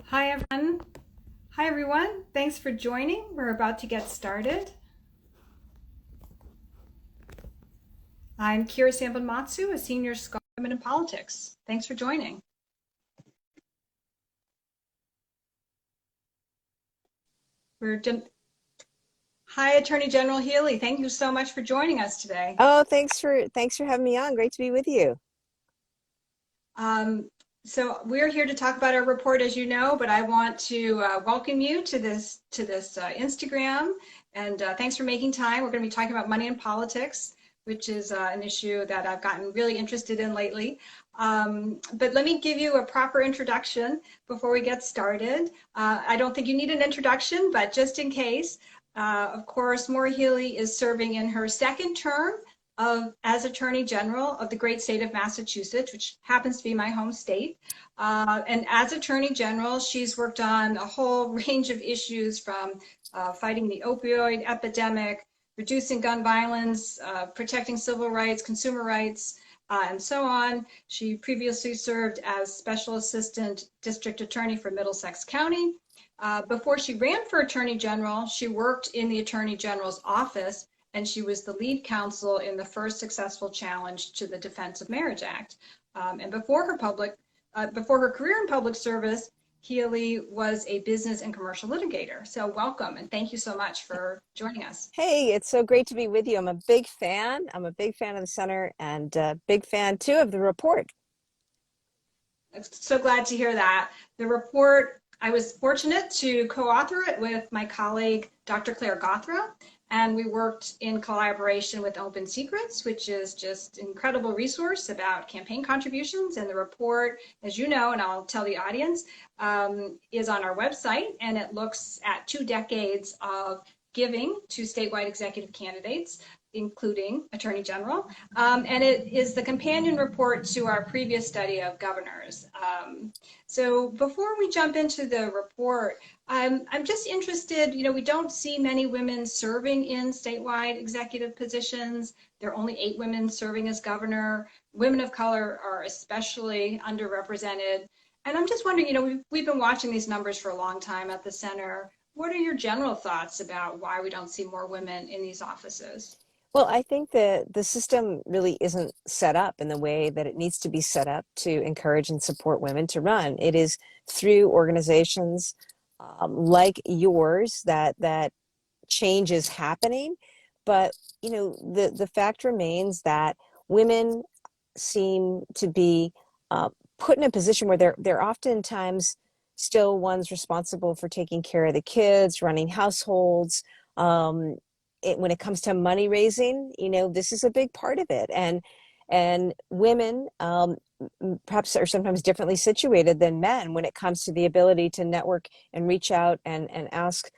Hi everyone. Hi everyone. Thanks for joining. We're about to get started. I'm Kira Sanbonmatsu, a senior scholar in women in politics. Thanks for joining. Hi, Attorney General Healey. Thank you so much for joining us today. Oh, thanks for having me on. Great to be with you. So we're here to talk about our report, as you know, but I want to welcome you to this Instagram, and thanks for making time. We're going to be talking about money in politics, which is an issue that I've gotten really interested in lately. But let me give you a proper introduction before we get started. I don't think you need an introduction, but just in case, of course, Maura Healey is serving in her second term as Attorney General of the great state of Massachusetts, which happens to be my home state. And as Attorney General, she's worked on a whole range of issues from fighting the opioid epidemic, reducing gun violence, protecting civil rights, consumer rights, and so on. She previously served as Special Assistant District Attorney for Middlesex County. Before she ran for Attorney General, she worked in the Attorney General's office, and she was the lead counsel in the first successful challenge to the Defense of Marriage Act. And before her career in public service, Healey was a business and commercial litigator. So welcome, and thank you so much for joining us. Hey, it's so great to be with you. I'm a big fan. I'm a big fan of the center and big fan too of the report. I'm so glad to hear that. The report, I was fortunate to co-author it with my colleague, Dr. Claire Gothra, and we worked in collaboration with OpenSecrets, which is just an incredible resource about campaign contributions. And the report, as you know, and I'll tell the audience, is on our website, and it looks at 2 decades of giving to statewide executive candidates, including Attorney General. And it is the companion report to our previous study of governors. So before we jump into the report, I'm just interested, we don't see many women serving in statewide executive positions. There are only 8 women serving as governor. Women of color are especially underrepresented. And I'm just wondering, we've been watching these numbers for a long time at the center. What are your general thoughts about why we don't see more women in these offices? Well, I think that the system really isn't set up in the way that it needs to be set up to encourage and support women to run. It is through organizations like yours that change is happening. But, the fact remains that women seem to be uh, put in a position where they're oftentimes still ones responsible for taking care of the kids, running households. When it comes to money raising, this is a big part of it, and women perhaps are sometimes differently situated than men when it comes to the ability to network and reach out and ask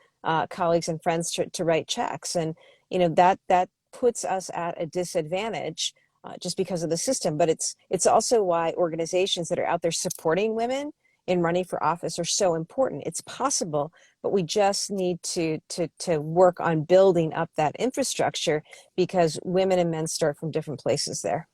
colleagues and friends to write checks, and that puts us at a disadvantage just because of the system. But it's also why organizations that are out there supporting women in running for office are so important. It's possible, but we just need to work on building up that infrastructure because women and men start from different places there.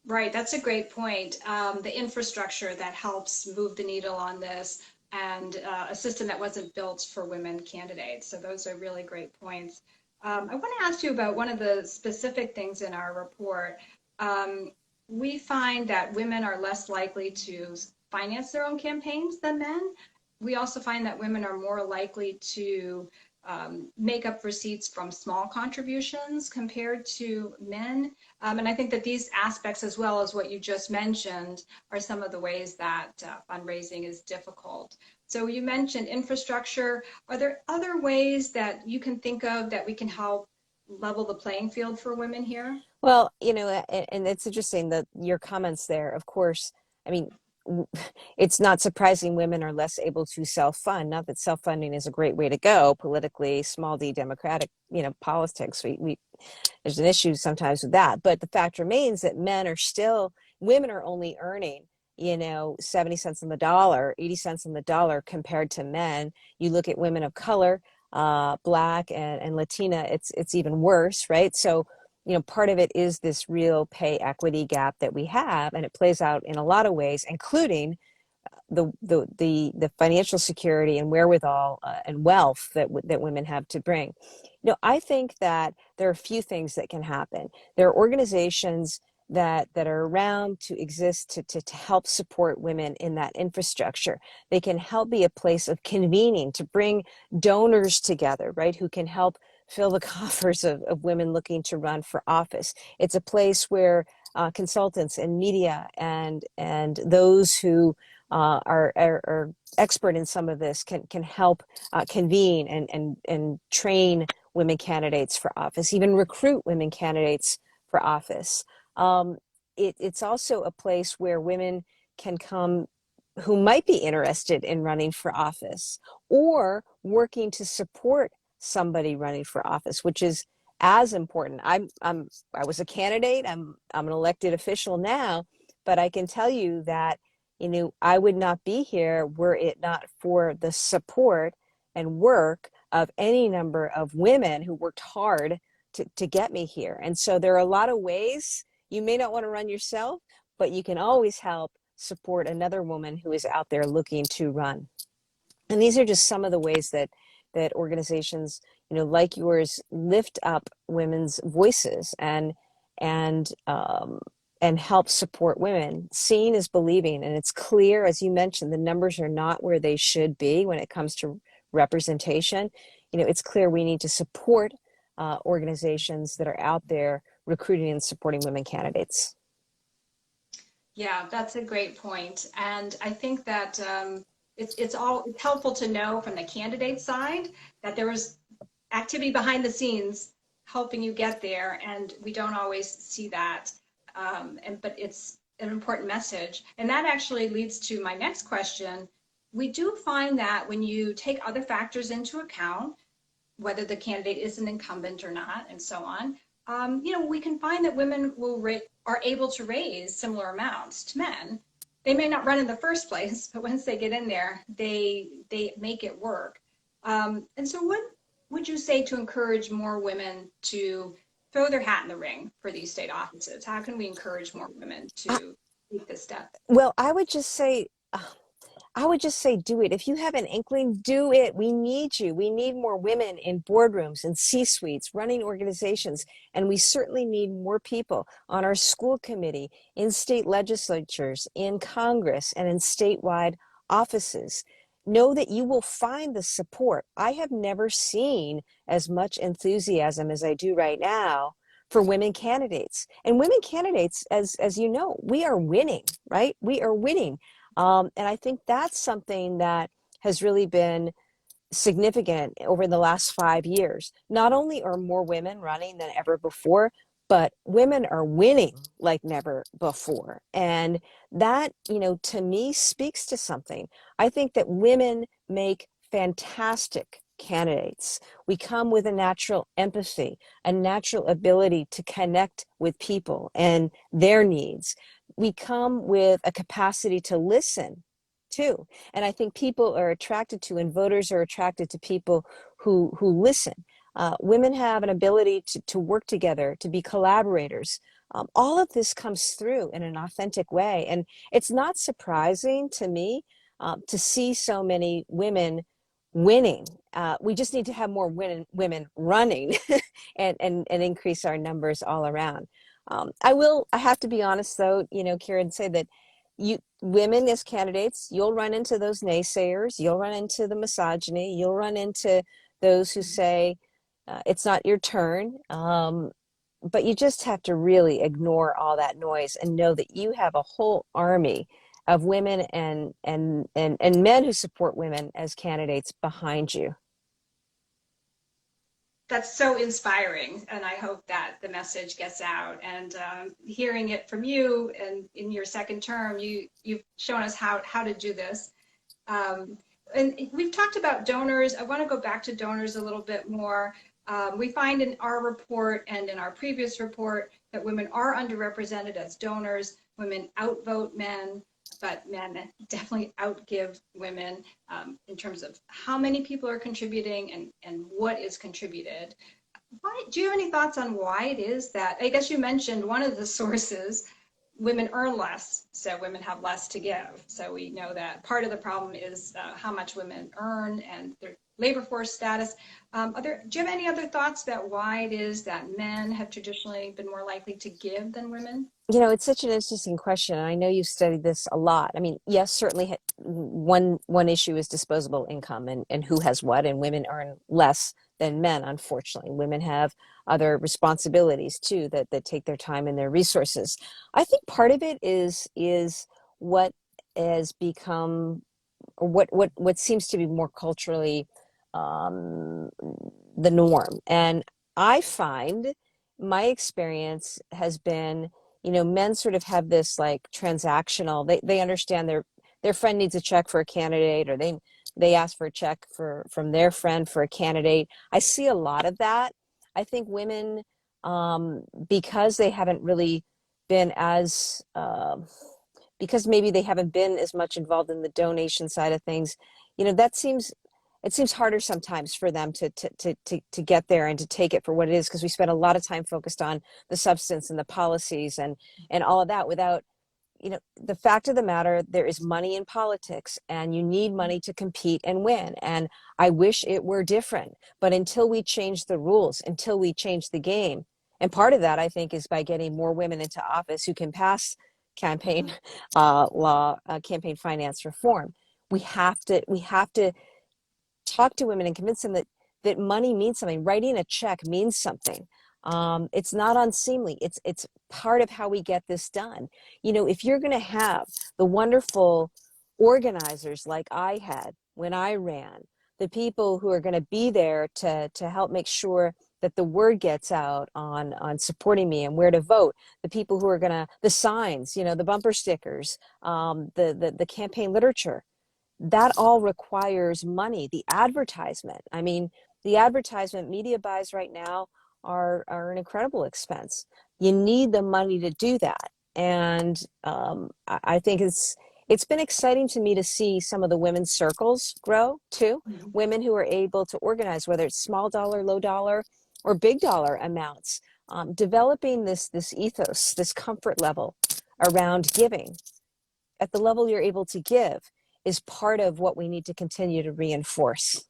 Right, that's a great point. The infrastructure that helps move the needle on this, and a system that wasn't built for women candidates. So those are really great points. I want to ask you about one of the specific things in our report. Um, we find that women are less likely to finance their own campaigns than men. We also find that women are more likely to make up receipts from small contributions compared to men. And I think that these aspects, as well as what you just mentioned, are some of the ways that fundraising is difficult. So you mentioned infrastructure. Are there other ways that you can think of that we can help level the playing field for women here? Well, and it's interesting that your comments there, of course, I mean, it's not surprising women are less able to self-fund. Not that self-funding is a great way to go politically, small d democratic, politics. We there's an issue sometimes with that, but the fact remains that women are only earning 70 cents on the dollar, 80 cents on the dollar compared to men. You look at women of color, Black and Latina, it's even worse, right? So part of it is this real pay equity gap that we have, and it plays out in a lot of ways, including the financial security and wherewithal and wealth that women have to bring. I think that there are a few things that can happen. There are organizations that are around to exist to help support women in that infrastructure. They can help be a place of convening, to bring donors together, right, who can help fill the coffers of women looking to run for office. It's a place where consultants and media and those who are expert in some of this can help convene and train women candidates for office, even recruit women candidates for office. Um, it's also a place where women can come who might be interested in running for office or working to support somebody running for office, which is as important. I was a candidate. I'm an elected official now, but I can tell you that I would not be here were it not for the support and work of any number of women who worked hard to get me here. And so there are a lot of ways. You may not want to run yourself, but you can always help support another woman who is out there looking to run. And these are just some of the ways that organizations, like yours, lift up women's voices and and help support women. Seeing is believing, and it's clear, as you mentioned, the numbers are not where they should be when it comes to representation. It's clear we need to support organizations that are out there recruiting and supporting women candidates. Yeah, that's a great point. And I think that it's helpful to know from the candidate side that there was activity behind the scenes helping you get there, and we don't always see that. But it's an important message. And that actually leads to my next question. We do find that when you take other factors into account, whether the candidate is an incumbent or not, and so on, we can find that women are able to raise similar amounts to men. They may not run in the first place, but once they get in there, they make it work. And so what would you say to encourage more women to throw their hat in the ring for these state offices? How can we encourage more women to take this step? Well, I would just say do it. If you have an inkling, do it. We need you. We need more women in boardrooms and C-suites running organizations. And we certainly need more people on our school committee, in state legislatures, in Congress, and in statewide offices. Know that you will find the support. I have never seen as much enthusiasm as I do right now for women candidates. And women candidates, as you know, we are winning, right? We are winning. And I think that's something that has really been significant over the last 5 years. Not only are more women running than ever before, but women are winning like never before. And that, to me speaks to something. I think that women make fantastic candidates. We come with a natural empathy, a natural ability to connect with people and their needs. We come with a capacity to listen too. And I think people are attracted to, and voters are attracted to, people who listen. Women have an ability to work together, to be collaborators. All of this comes through in an authentic way. And it's not surprising to me to see so many women winning. We just need to have more women running and increase our numbers all around. I have to be honest though, Karen, say that women as candidates, you'll run into those naysayers, you'll run into the misogyny, you'll run into those who say it's not your turn. But you just have to really ignore all that noise and know that you have a whole army of women and men who support women as candidates behind you. That's so inspiring, and I hope that the message gets out. And hearing it from you, and in your second term, you've shown us how to do this. And we've talked about donors. I want to go back to donors a little bit more. We find in our report and in our previous report that women are underrepresented as donors. Women outvote men, but men definitely outgive women in terms of how many people are contributing and what is contributed. Do you have any thoughts on why it is that, I guess you mentioned one of the sources, women earn less, so women have less to give. So we know that part of the problem is how much women earn and their labor force status. Do you have any other thoughts about why it is that men have traditionally been more likely to give than women? You know, it's such an interesting question, and I know you've studied this a lot. I mean, yes, certainly one issue is disposable income and who has what, and women earn less than men, unfortunately. Women have other responsibilities too that take their time and their resources. I think part of it is what has become or what seems to be more culturally um, the norm. And I find my experience has been, you know, men sort of have this like transactional, they understand their friend needs a check for a candidate, or they ask for a check from their friend for a candidate. I see a lot of that. I think women, because they haven't really been as because maybe they haven't been as much involved in the donation side of things, you know, it seems harder sometimes for them to get there and to take it for what it is, because we spend a lot of time focused on the substance and the policies and all of that without, you know, the fact of the matter, there is money in politics and you need money to compete and win. And I wish it were different, but until we change the rules, until we change the game, and part of that I think is by getting more women into office who can pass campaign campaign finance reform. We have to talk to women and convince them that money means something. Writing a check means something. It's not unseemly. It's part of how we get this done. You know, if you're going to have the wonderful organizers like I had when I ran, the people who are going to be there to help make sure that the word gets out on supporting me and where to vote, the people who are going to, the signs, you know, the bumper stickers, the campaign literature, that all requires money. The advertisement, I mean, the advertisement media buys right now are an incredible expense. You need the money to do that. And I think it's been exciting to me to see some of the women's circles grow too. Mhm. Women who are able to organize, whether it's small dollar, low dollar, or big dollar amounts, developing this ethos, this comfort level around giving at the level you're able to give is part of what we need to continue to reinforce.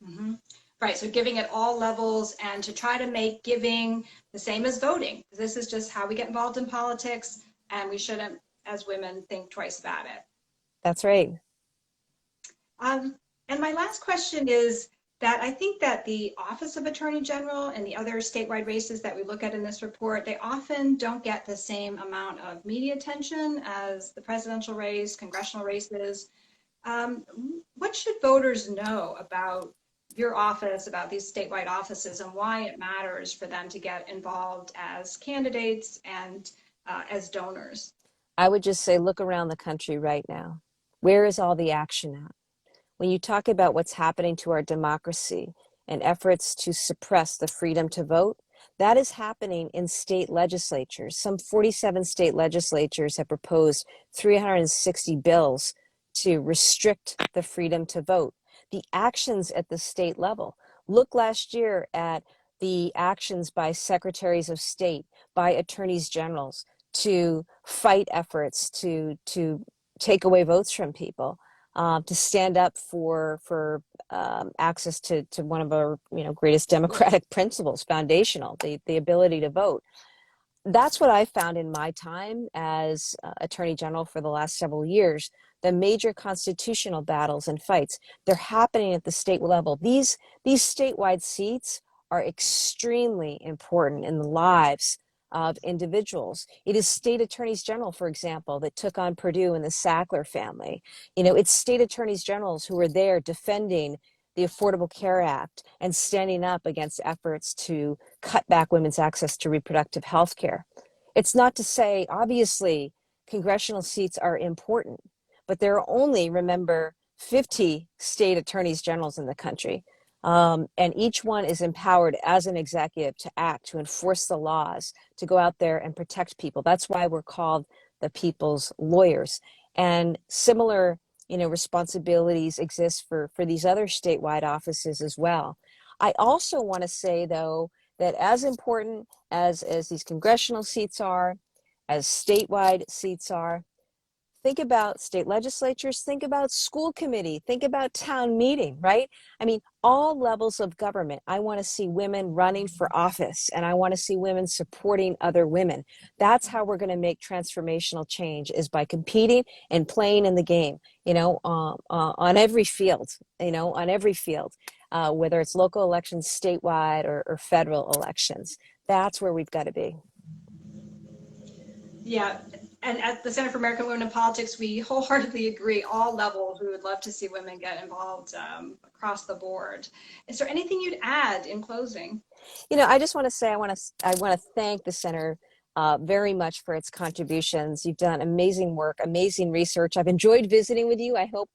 Mhm. Right, so giving at all levels and to try to make giving the same as voting. This is just how we get involved in politics, and we shouldn't, as women, think twice about it. That's right. Um, and my last question is that I think that the Office of Attorney General and the other statewide races that we look at in this report, they often don't get the same amount of media attention as the presidential race, congressional races. Um, what should voters know about your office, about these statewide offices, and why it matters for them to get involved as candidates and as donors? I would just say look around the country right now. Where is all the action at? When you talk about what's happening to our democracy and efforts to suppress the freedom to vote, that is happening in state legislatures. Some 47 state legislatures have proposed 360 bills to restrict the freedom to vote. The actions at the state level. Look last year at the actions by secretaries of state, by attorneys generals to fight efforts to take away votes from people, to stand up for access to one of our greatest democratic principles, foundational, the ability to vote. That's what I found in my time as Attorney General for the last several years. The major constitutional battles and fights, they're happening at the state level. These statewide seats are extremely important in the lives of individuals. It is state attorneys general, for example, that took on Purdue and the Sackler family. You know, it's state attorneys generals who are there defending the Affordable Care Act and standing up against efforts to cut back women's access to reproductive health care. It's not to say, obviously, congressional seats are important, but there are only, remember, 50 state attorneys generals in the country. And each one is empowered as an executive to act, to enforce the laws, to go out there and protect people. That's why we're called the people's lawyers. And similar, responsibilities exist for these other statewide offices as well. I also want to say, though, that as important as these congressional seats are, as statewide seats are. Think about state legislatures, think about school committee, think about town meeting, right? I mean, all levels of government. I want to see women running for office, and I want to see women supporting other women. That's how we're going to make transformational change, is by competing and playing in the game, on every field, on every field, whether it's local elections, statewide, or federal elections. That's where we've got to be. Yeah, and at the Center for American Women in Politics, we wholeheartedly agree. All levels, we would love to see women get involved across the board. Is there anything you'd add in closing? I just want to say I want to thank the center very much for its contributions. You've done amazing work, amazing research. I've enjoyed visiting with you. I hope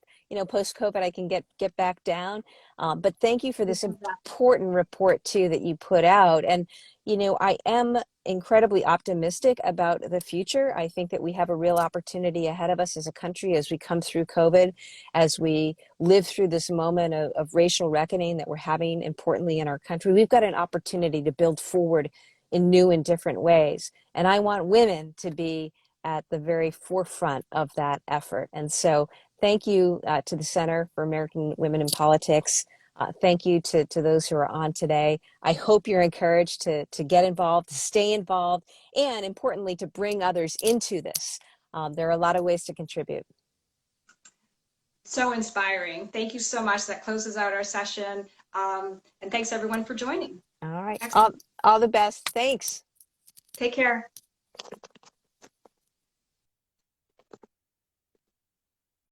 post COVID I can get back down. But thank you for this important report too that you put out. And I am incredibly optimistic about the future. I think that we have a real opportunity ahead of us as a country as we come through COVID, as we live through this moment of racial reckoning that we're having importantly in our country. We've got an opportunity to build forward in new and different ways. And I want women to be at the very forefront of that effort. And so thank you to the Center for American Women in Politics. Thank you to those who are on today. I hope you're encouraged to get involved, to stay involved, and importantly, to bring others into this. There are a lot of ways to contribute. So inspiring. Thank you so much. That closes out our session. And thanks everyone for joining. All right. Excellent. All the best. Thanks. Take care.